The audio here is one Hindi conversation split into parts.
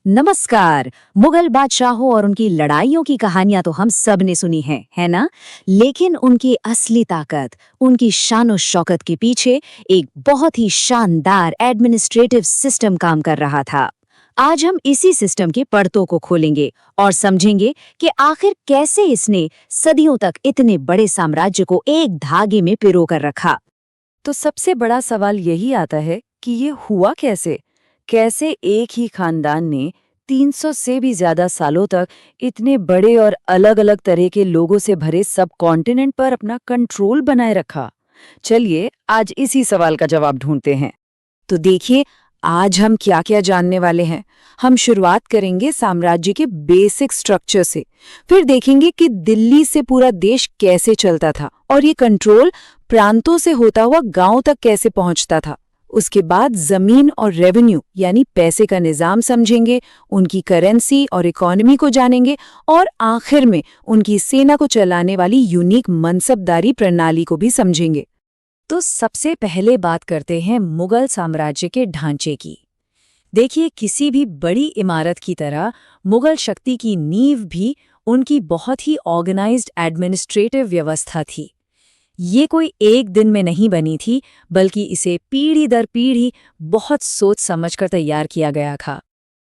नमस्कार। मुगल बादशाहों और उनकी लड़ाइयों की कहानियां तो हम सब ने सुनी है ना? लेकिन उनकी असली ताकत, उनकी शान और शौकत के पीछे एक बहुत ही शानदार एडमिनिस्ट्रेटिव सिस्टम काम कर रहा था। आज हम इसी सिस्टम के परतों को खोलेंगे और समझेंगे कि आखिर कैसे इसने सदियों तक इतने बड़े साम्राज्य को एक धागे में पिरो कर रखा। तो सबसे बड़ा सवाल यही आता है कि ये हुआ कैसे? कैसे एक ही खानदान ने 300 से भी ज्यादा सालों तक इतने बड़े और अलग-अलग तरह के लोगों से भरे सब कॉन्टिनेंट पर अपना कंट्रोल बनाए रखा? चलिए आज इसी सवाल का जवाब ढूंढते हैं। तो देखिए, आज हम क्या-क्या जानने वाले हैं। हम शुरुआत करेंगे साम्राज्य के बेसिक स्ट्रक्चर से, फिर देखेंगे कि दिल्ली से पूरा देश कैसे चलता था और ये कंट्रोल प्रांतों से होता हुआ गांव तक कैसे पहुंचता था। उसके बाद जमीन और रेवेन्यू यानी पैसे का निजाम समझेंगे, उनकी करेंसी और इकोनॉमी को जानेंगे और आखिर में उनकी सेना को चलाने वाली यूनिक मनसबदारी प्रणाली को भी समझेंगे। तो सबसे पहले बात करते हैं मुगल साम्राज्य के ढांचे की। देखिए, किसी भी बड़ी इमारत की तरह मुगल शक्ति की नींव भी उनकी बहुत ही ऑर्गेनाइज्ड एडमिनिस्ट्रेटिव व्यवस्था थी। ये कोई एक दिन में नहीं बनी थी, बल्कि इसे पीढ़ी दर पीढ़ी बहुत सोच समझकर तैयार किया गया था।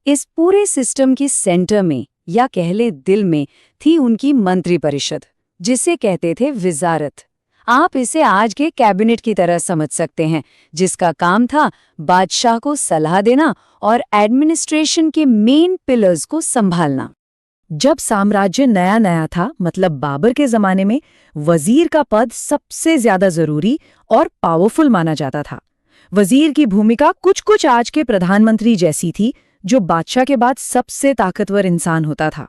इस पूरे सिस्टम के सेंटर में या कह ले दिल में थी उनकी मंत्री परिषद, जिसे कहते थे विजारत। आप इसे आज के कैबिनेट की तरह समझ सकते हैं, जिसका काम था बादशाह को सलाह देना और एडमिनिस्ट्रेशन के मेन पिलर्स को संभालना। जब साम्राज्य नया नया था, मतलब बाबर के जमाने में, वजीर का पद सबसे ज्यादा जरूरी और पावरफुल माना जाता था। वजीर की भूमिका कुछ कुछ आज के प्रधानमंत्री जैसी थी, जो बादशाह के बाद सबसे ताकतवर इंसान होता था।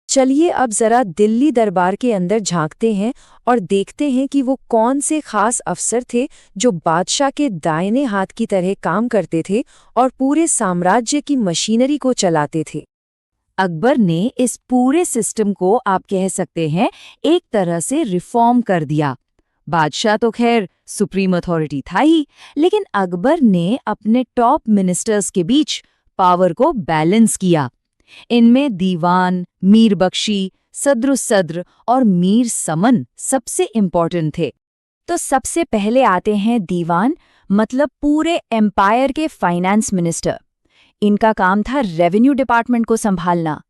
चलिए अब जरा दिल्ली दरबार के अंदर झांकते हैं और देखते हैं कि वो कौन से खास अफसर थे जो बादशाह के दाहिने हाथ की तरह काम करते थे और पूरे साम्राज्य की मशीनरी को चलाते थे। अकबर ने इस पूरे सिस्टम को आप कह सकते हैं एक तरह से रिफॉर्म कर दिया। बादशाह तो खैर सुप्रीम अथॉरिटी था ही, लेकिन अकबर ने अपने टॉप मिनिस्टर्स के बीच पावर को बैलेंस किया। इनमें दीवान, मीर बख्शी, सद्र और मीर समन सबसे इम्पोर्टेंट थे। तो सबसे पहले आते हैं दीवान, मतलब पूरे एम्पायर के फाइनेंस मिनिस्टर। इनका काम था रेवेन्यू डिपार्टमेंट को संभालना।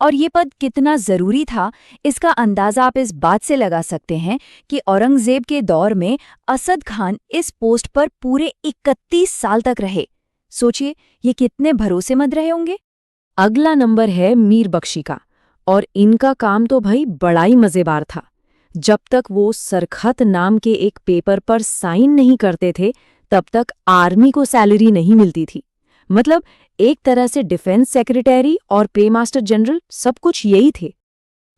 और ये पद कितना जरूरी था, इसका अंदाजा आप इस बात से लगा सकते हैं कि औरंगजेब के दौर में असद खान इस पोस्ट पर पूरे 31 साल तक रहे। सोचिए, ये कितने भरोसेमंद रहे होंगे। अगला नंबर है मीर बख्शी का, और इनका काम तो भाई बड़ा ही मजेदार था। जब तक वो सरखत नाम के एक पेपर पर साइन नहीं करते थे, तब तक आर्मी को सैलरी नहीं मिलती थी। मतलब एक तरह से डिफेंस सेक्रेटरी और पे मास्टर जनरल सब कुछ यही थे।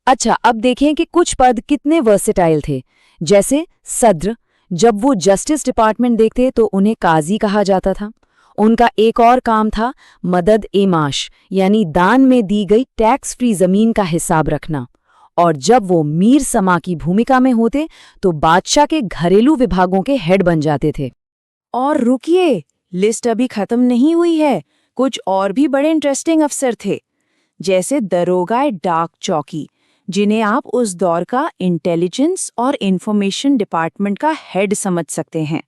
अच्छा, अब देखें कि कुछ पद कितने वर्सेटाइल थे। जैसे सद्र, जब वो जस्टिस डिपार्टमेंट देखते तो उन्हें काजी कहा जाता था। उनका एक और काम था मदद ए माश, यानी दान में दी गई टैक्स फ्री जमीन का हिसाब रखना। और जब वो मीर समा की भूमिका में होते तो बादशाह के घरेलू विभागों के हेड बन जाते थे। और रुकिए, लिस्ट अभी खत्म नहीं हुई है। कुछ और भी बड़े इंटरेस्टिंग अफसर थे, जैसे दरोगा डाक चौकी, जिन्हें आप उस दौर का इंटेलिजेंस और इंफॉर्मेशन डिपार्टमेंट का हेड समझ सकते हैं।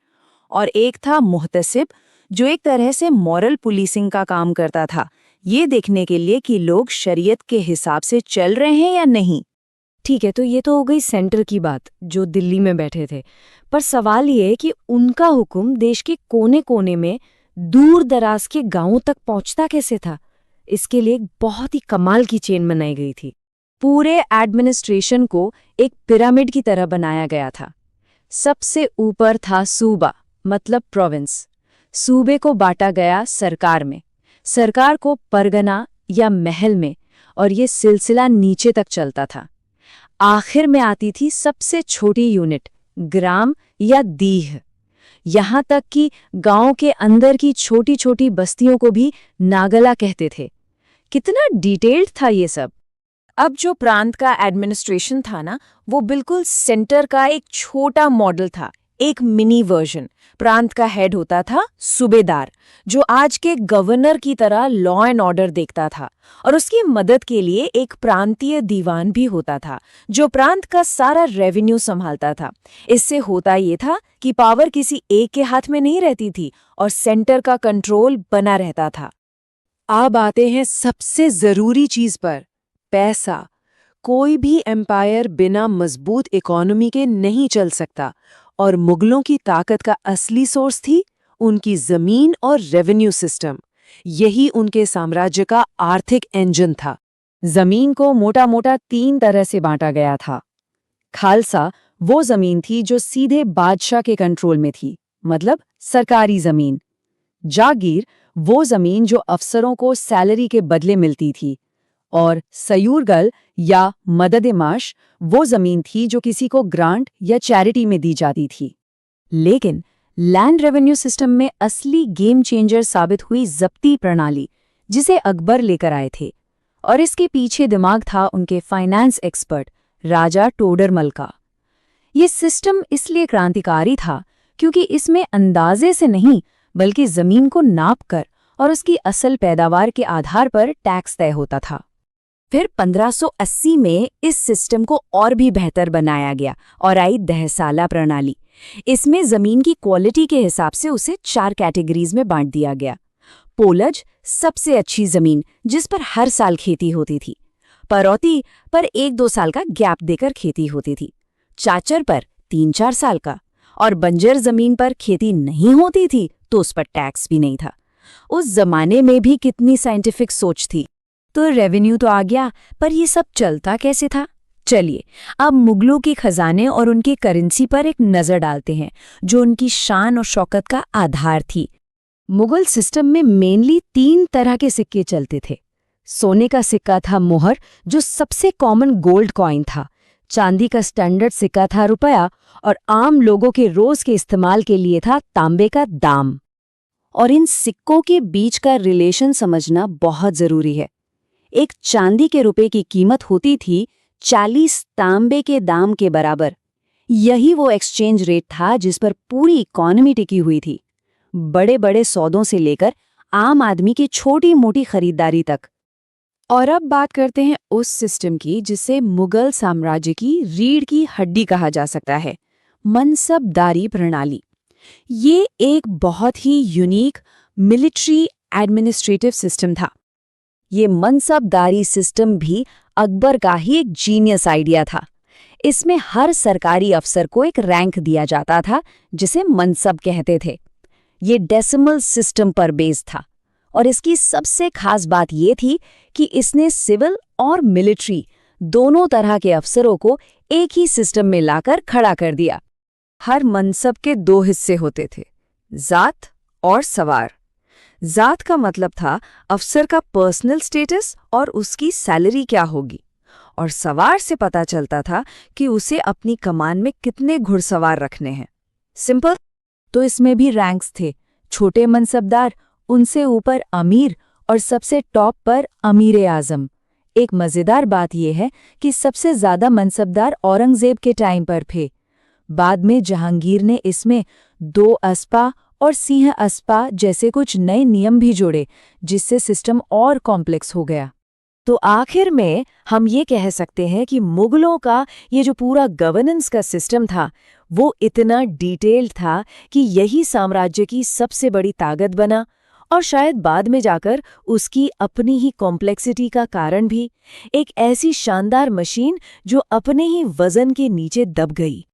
और एक था मुहतसिब, जो एक तरह से मॉरल पुलिसिंग का काम करता था, ये देखने के लिए कि लोग शरीयत के हिसाब से चल रहे हैं या नहीं। ठीक है, तो ये तो हो गई सेंटर की बात, जो दिल्ली में बैठे थे। पर सवाल ये है कि उनका हुक्म देश के कोने कोने में, दूर दराज के गांवों तक पहुंचता कैसे था। इसके लिए एक बहुत ही कमाल की चेन बनाई गई थी। पूरे एडमिनिस्ट्रेशन को एक पिरामिड की तरह बनाया गया था। सबसे ऊपर था सूबा, मतलब प्रोविंस। सूबे को बांटा गया सरकार में, सरकार को परगना या महल में, और ये सिलसिला नीचे तक चलता था। आखिर में आती थी सबसे छोटी यूनिट, ग्राम या दीह। यहाँ तक कि गांव के अंदर की छोटी छोटी बस्तियों को भी नागला कहते थे। कितना डिटेल्ड था ये सब। अब जो प्रांत का एडमिनिस्ट्रेशन था ना, वो बिल्कुल सेंटर का एक छोटा मॉडल था, एक मिनी वर्जन। प्रांत का हेड होता था सूबेदार, जो आज के गवर्नर की तरह लॉ एंड ऑर्डर देखता था, और उसकी मदद के लिए एक प्रांतीय दीवान भी होता था जो प्रांत का सारा रेवेन्यू संभालता था। इससे होता ये था कि पावर किसी एक के हाथ में नहीं रहती थी और सेंटर का कंट्रोल बना रहता था। अब आते हैं सबसे जरूरी चीज पर, पैसा। कोई भी एम्पायर बिना मजबूत इकोनॉमी के नहीं चल सकता, और मुगलों की ताकत का असली सोर्स थी उनकी जमीन और रेवेन्यू सिस्टम। यही उनके साम्राज्य का आर्थिक इंजन था। जमीन को मोटा मोटा 3 तरह से बांटा गया था। खालसा वो जमीन थी जो सीधे बादशाह के कंट्रोल में थी, मतलब सरकारी जमीन। जागीर वो जमीन जो अफसरों को सैलरी के बदले मिलती थी। और सयूरगल या मदद-ए-माश वो जमीन थी जो किसी को ग्रांट या चैरिटी में दी जाती थी। लेकिन लैंड रेवेन्यू सिस्टम में असली गेम चेंजर साबित हुई जब्ती प्रणाली, जिसे अकबर लेकर आए थे, और इसके पीछे दिमाग था उनके फाइनेंस एक्सपर्ट राजा टोडरमल का। ये सिस्टम इसलिए क्रांतिकारी था क्योंकि इसमें अंदाजे से नहीं बल्कि जमीन को नापकर और उसकी असल पैदावार के आधार पर टैक्स तय होता था। फिर 1580 में इस सिस्टम को और भी बेहतर बनाया गया और आई दहसाला प्रणाली। इसमें जमीन की क्वालिटी के हिसाब से उसे 4 कैटेगरीज में बांट दिया गया। पोलज, सबसे अच्छी जमीन जिस पर हर साल खेती होती थी। परौती पर 1-2 साल का गैप देकर खेती होती थी। चाचर पर 3-4 साल का। और बंजर जमीन पर खेती नहीं होती थी तो उस पर टैक्स भी नहीं था। उस जमाने में भी कितनी साइंटिफिक सोच थी। तो रेवेन्यू तो आ गया, पर ये सब चलता कैसे था? चलिए अब मुगलों के खजाने और उनके करेंसी पर एक नजर डालते हैं, जो उनकी शान और शौकत का आधार थी। मुगल सिस्टम में मेनली 3 तरह के सिक्के चलते थे। सोने का सिक्का था मोहर, जो सबसे कॉमन गोल्ड कॉइन था। चांदी का स्टैंडर्ड सिक्का था रुपया, और आम लोगों के रोज के इस्तेमाल के लिए था तांबे का दाम। और इन सिक्कों के बीच का रिलेशन समझना बहुत जरूरी है। एक चांदी के रुपए की कीमत होती थी 40 तांबे के दाम के बराबर। यही वो एक्सचेंज रेट था जिस पर पूरी इकॉनमी टिकी हुई थी, बड़े बड़े सौदों से लेकर आम आदमी की छोटी मोटी खरीदारी तक। और अब बात करते हैं उस सिस्टम की जिसे मुगल साम्राज्य की रीढ़ की हड्डी कहा जा सकता है, मनसबदारी प्रणाली। ये एक बहुत ही यूनिक मिलिट्री एडमिनिस्ट्रेटिव सिस्टम था। ये मनसबदारी सिस्टम भी अकबर का ही एक जीनियस आइडिया था। इसमें हर सरकारी अफसर को एक रैंक दिया जाता था जिसे मनसब कहते थे। ये डेसिमल सिस्टम पर बेस्ड था, और इसकी सबसे खास बात ये थी कि इसने सिविल और मिलिट्री दोनों तरह के अफसरों को एक ही सिस्टम में लाकर खड़ा कर दिया। हर मनसब के 2 हिस्से होते थे, जात और सवार। जात का मतलब था अफसर का पर्सनल स्टेटस और उसकी सैलरी क्या होगी, और सवार से पता चलता था कि उसे अपनी कमान में कितने घुड़सवार रखने हैं। सिंपल। तो इसमें भी रैंक्स थे। छोटे मनसबदार, उनसे ऊपर अमीर, और सबसे टॉप पर अमीर आजम। एक मजेदार बात यह है कि सबसे ज्यादा मनसबदार औरंगजेब के टाइम पर थे। बाद में जहांगीर ने इसमें 2 अस्पा और सिंह अस्पा जैसे कुछ नए नियम भी जोड़े, जिससे सिस्टम और कॉम्प्लेक्स हो गया। तो आखिर में हम ये कह सकते हैं कि मुगलों का ये जो पूरा गवर्नेंस का सिस्टम था, वो इतना डिटेल्ड था कि यही साम्राज्य की सबसे बड़ी ताकत बना, और शायद बाद में जाकर उसकी अपनी ही कॉम्प्लेक्सिटी का कारण भी। एक ऐसी शानदार मशीन जो अपने ही वजन के नीचे दब गई।